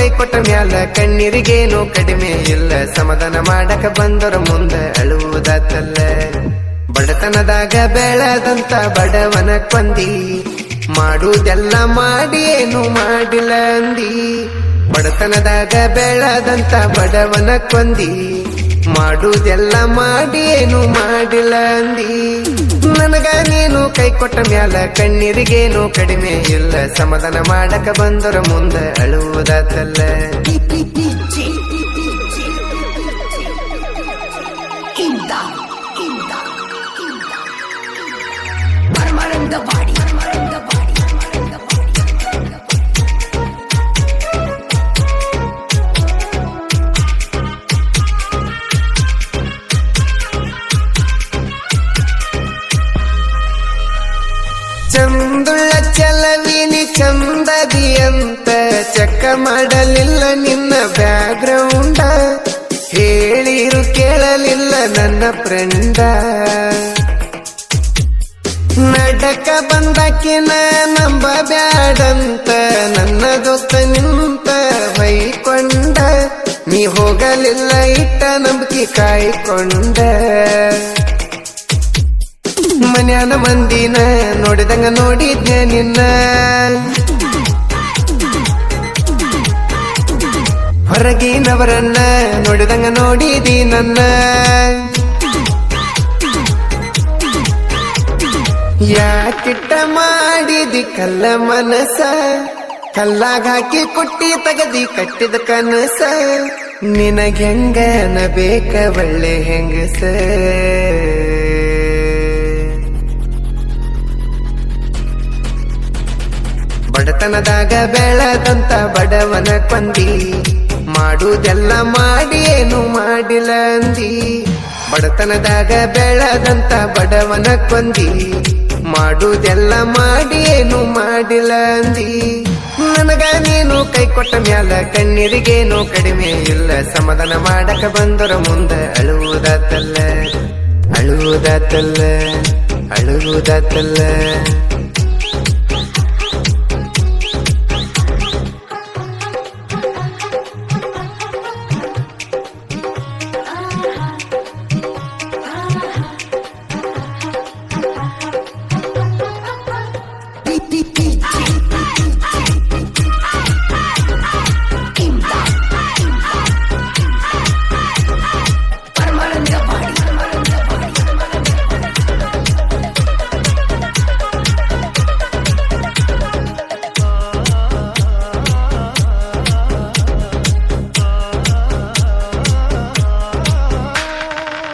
ಕೈ ಕೊಟ್ಟ ಮ್ಯಾಲ ಕಣ್ಣೀರಿಗೇನು ಕಡಿಮೆ ಇಲ್ಲ. ಸಮಾಧಾನ ಮಾಡಕ ಬಂದರ ಮುಂದ ಅಳುವುದಾತಲ್ಲ. ಬಡತನದಾಗ ಬೆಳೆದಂತ ಬಡವನ ಕೊಂದಿ, ಮಾಡುವುದೆಲ್ಲ ಮಾಡಿ ಏನು ಮಾಡಿಲ್ಲ ಅಂದಿ. ಬಡತನದಾಗ ಬೆಳೆದಂತ ಬಡವನ ಕೊಂದಿ, ಮಾಡುವುದೆಲ್ಲ ಮಾಡಿ ಏನು ಮಾಡಿಲ್ಲ ಅಂದಿ. ನನಗ ನೀನು ಕೈ ಕೊಟ್ಟ ಮ್ಯಾಲ ಕಣ್ಣೀರಿಗೇನು ಕಡಿಮೆ ಇಲ್ಲ. ಸಮಾಧಾನ ಮಾಡಕ ಬಂದರ ಮುಂದ ಅಳುವುದಾತಲ್ಲ. ಚಂದುಳ್ಳ ಚಲವಿನಿ ಚಂದದಿ ಅಂತ ಚೆಕ್ಕ ಮಾಡಲಿಲ್ಲ ನಿನ್ನ ಬ್ಯಾಗ್ರೌಂಡ. ಹೇಳಿರು ಕೇಳಲಿಲ್ಲ ನನ್ನ ಫ್ರೆಂಡ. ನಡಕ ಬಂದಕಿನ ನಂಬ ಬ್ಯಾಡಂತ ನನ್ನ ದೋಸ್ತ ನಿಂತ ಬೈಕೊಂಡ. ನೀ ಹೋಗಲಿಲ್ಲ ಇಟ್ಟ ನಂಬಿಕೆ ಕಾಯ್ಕೊಂಡ. ಮನ್ಯಾನ ಮಂದಿನ ನೋಡಿದಂಗ ನೋಡಿದ್ದೆ ನಿನ್ನ. ಹೊರಗಿನವರನ್ನ ನೋಡಿದಂಗ ನೋಡಿದಿ ನನ್ನ. ಯಾಕಿಟ್ಟ ಮಾಡಿದಿ ಕಲ್ಲ ಮನಸ, ಕಲ್ಲಾಗ ಹಾಕಿ ಕುಟ್ಟಿ ತಗದಿ ಕಟ್ಟಿದ ಕನಸ. ನಿನಗೆಂಗನ ಬೇಕ ಒಳ್ಳೆ ಹೆಂಗಸ. ಬಡತನದಾಗ ಬೆಳೆದಂತ ಬಡವನ ಕೊಂದಿ, ಮಾಡುವುದೆಲ್ಲ ಮಾಡಿ ಏನು ಮಾಡಿಲ್ಲ ಅಂದಿ. ಬಡತನದಾಗ ಬೆಳೆದಂತ ಬಡವನ ಕೊಂದಿ, ಮಾಡುವುದೆಲ್ಲ ಮಾಡಿ ಏನು ಮಾಡಿಲ್ಲ ಅಂದಿ. ನನಗ ನೀನು ಕೈ ಕೊಟ್ಟ ಮ್ಯಾಲ ಕಣ್ಣೀರಿಗೇನು ಕಡಿಮೆ ಇಲ್ಲ. ಸಮಾಧಾನ ಮಾಡಕ ಬಂದರ ಮುಂದ ಅಳುವುದಾತಲ್ಲ. ಅಳುವುದಾತಲ್ಲ, ಅಳುವುದಾತಲ್ಲ.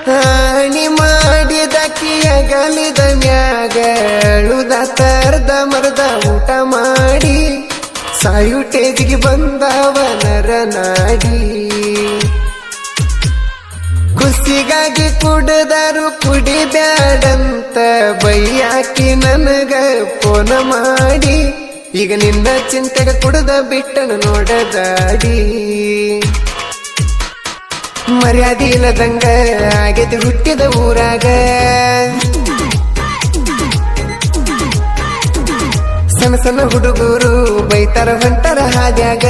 ಹಾನಿ ಮಾಡಿದಕ್ಕಿಯ ಗಲಿದ ಮ್ಯಾಗ ಅಳುದಾತ ಮರದ ಊಟ ಮಾಡಿ. ಸಾಯುಟೇಜಿಗೆ ಬಂದವ ನರ ನಾಡಿ. ಖುಷಿಗಾಗಿ ಕುಡಿದರು ಕುಡಿಬ್ಯಾಡಂತ ಬೈಯಾಕಿ ನನಗ ಫೋನ ಮಾಡಿ. ಈಗ ನಿನ್ನ ಚಿಂತೆಗ ಕುಡ್ದ ಬಿಟ್ಟನ ನೋಡದಾಡಿ. ಮರ್ಯಾದೆ ಇಲ್ಲದಂಗ ಆಗೈತಿ ಹುಟ್ಟಿದ ಊರಾಗ. ಸಣ್ಣ ಸಣ್ಣ ಹುಡುಗರು ಬೈತಾರ ಹೊಂಟಾರ ಹಾದ್ಯಾಗ.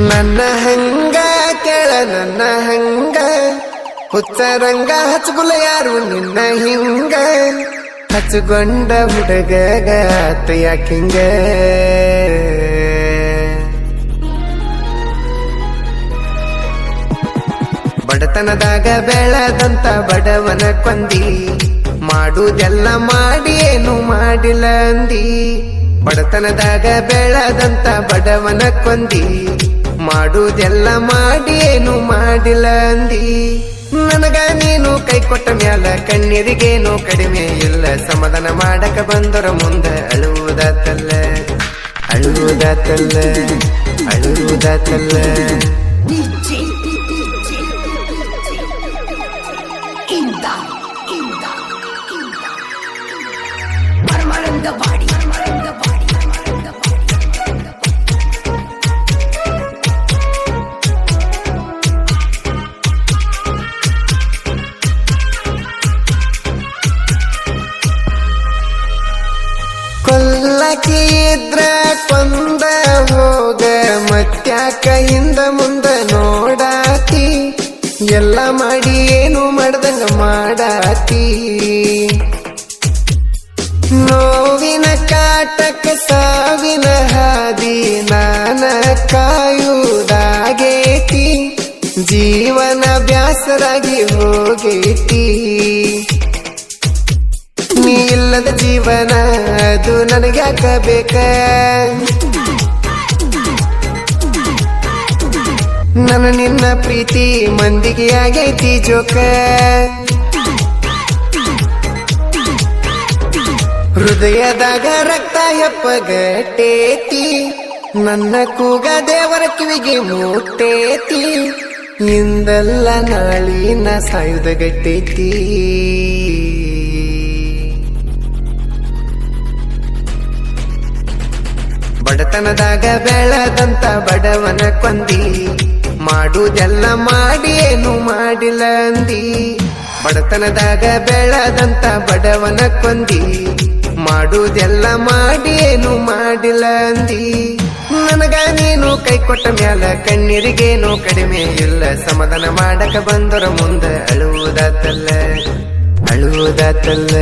ನನ್ನ ಹಂಗ ಕೇಳ ನನ್ನ ಹಂಗ, ಹುಚ್ಚರಂಗ ಹಚ್ಚಗುಲ ಯಾರು ನಿನ್ನ ಹಿಂಗ. ಹಚ್ಚಗೊಂಡ ಹುಡುಗಗ ಆತ ಯಾಕಿಂಗ. ಬಡತನದಾಗ ಬೆಳೆದಂತ ಬಡವನ ಕೊಂದಿ, ಮಾಡುವುದೆಲ್ಲ ಮಾಡಿ ಏನು ಮಾಡಿಲ್ಲ ಅಂದಿ. ಬಡತನದಾಗ ಬೆಳೆದಂತ ಬಡವನ ಕೊಂದಿ, ಮಾಡುವುದೆಲ್ಲ ಮಾಡಿ ಏನು ಮಾಡಿಲ್ಲ ಅಂದಿ. ನನಗ ನೀನು ಕೈ ಕೊಟ್ಟ ಮ್ಯಾಲ ಕಣ್ಣೀರಿಗೇನು ಕಡಿಮೆ ಇಲ್ಲ. ಸಮಾಧಾನ ಮಾಡಕ ಬಂದರ ಮುಂದ ಅಳುವುದಾತಲ್ಲ. ಅಳುವುದಾತಲ್ಲ, ಅಳುವುದಾತಲ್ಲ. ಕೊಲ್ಲಕಿ ಇದ್ರ ಕೊಂದ ಹೋಗ ಮತ್ಯಾಕ ಹಿಂದ ಮುಂದ ನೋಡಾತಿ ಎಲ್ಲ ಮಾಡಿ ಏನು ಮಾಡ್ದಂಗ ಮಾಡಾತಿ ನೋವಿನ ಕಾಟಕ ಸಾವಿನ ಹಾದಿ ನಾನ ಕಾಯುವುದಾಗೇತಿ ಜೀವನ ಬ್ಯಾಸರಾಗಿ ಹೋಗೇತಿ ನೀ ಇಲ್ಲದ ಜೀವನ ಅದು ನನಗ್ಯಾಕ ಬೇಕ ನನ್ನ ನಿನ್ನ ಪ್ರೀತಿ ಮಂದಿಗೆ ಆಗೈತಿ ಜೋಕ ಹೃದಯದಾಗ ರಕ್ತ ಹೆಪ್ಪಗಟ್ಟೇತಿ ನನ್ನ ಕೂಗ ದೇವರ ಕಿವಿಗೆ ಮುಟ್ಟೇತಿ ಇಂದಲ್ಲ ನಾಳಿನ ಸಾಯುಧ ಗಟ್ಟೇತಿ ಬಡತನದಾಗ ಬೆಳದಂತ ಬಡವನ ಕೊಂದಿ ಮಾಡುವುದೆಲ್ಲ ಮಾಡಿ ಏನು ಮಾಡಿಲ್ಲ ಅಂದಿ ಬಡತನದಾಗ ಬೆಳದಂತ ಬಡವನ ಕೊಂದಿ ಮಾಡುವುದೆಲ್ಲ ಮಾಡಿ ಏನು ಮಾಡಿಲ್ಲ ಅಂದಿ ನನಗ ನೀನು ಕೈ ಕೊಟ್ಟ ಮ್ಯಾಲ ಕಣ್ಣೀರಿಗೇನು ಕಡಿಮೆ ಇಲ್ಲ ಸಮಾಧಾನ ಮಾಡಕ ಬಂದರ ಮುಂದ ಅಳುವುದಾತಲ್ಲ ಅಳುವುದಾತಲ್ಲ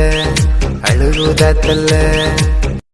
ಅಳುವುದಾತಲ್ಲ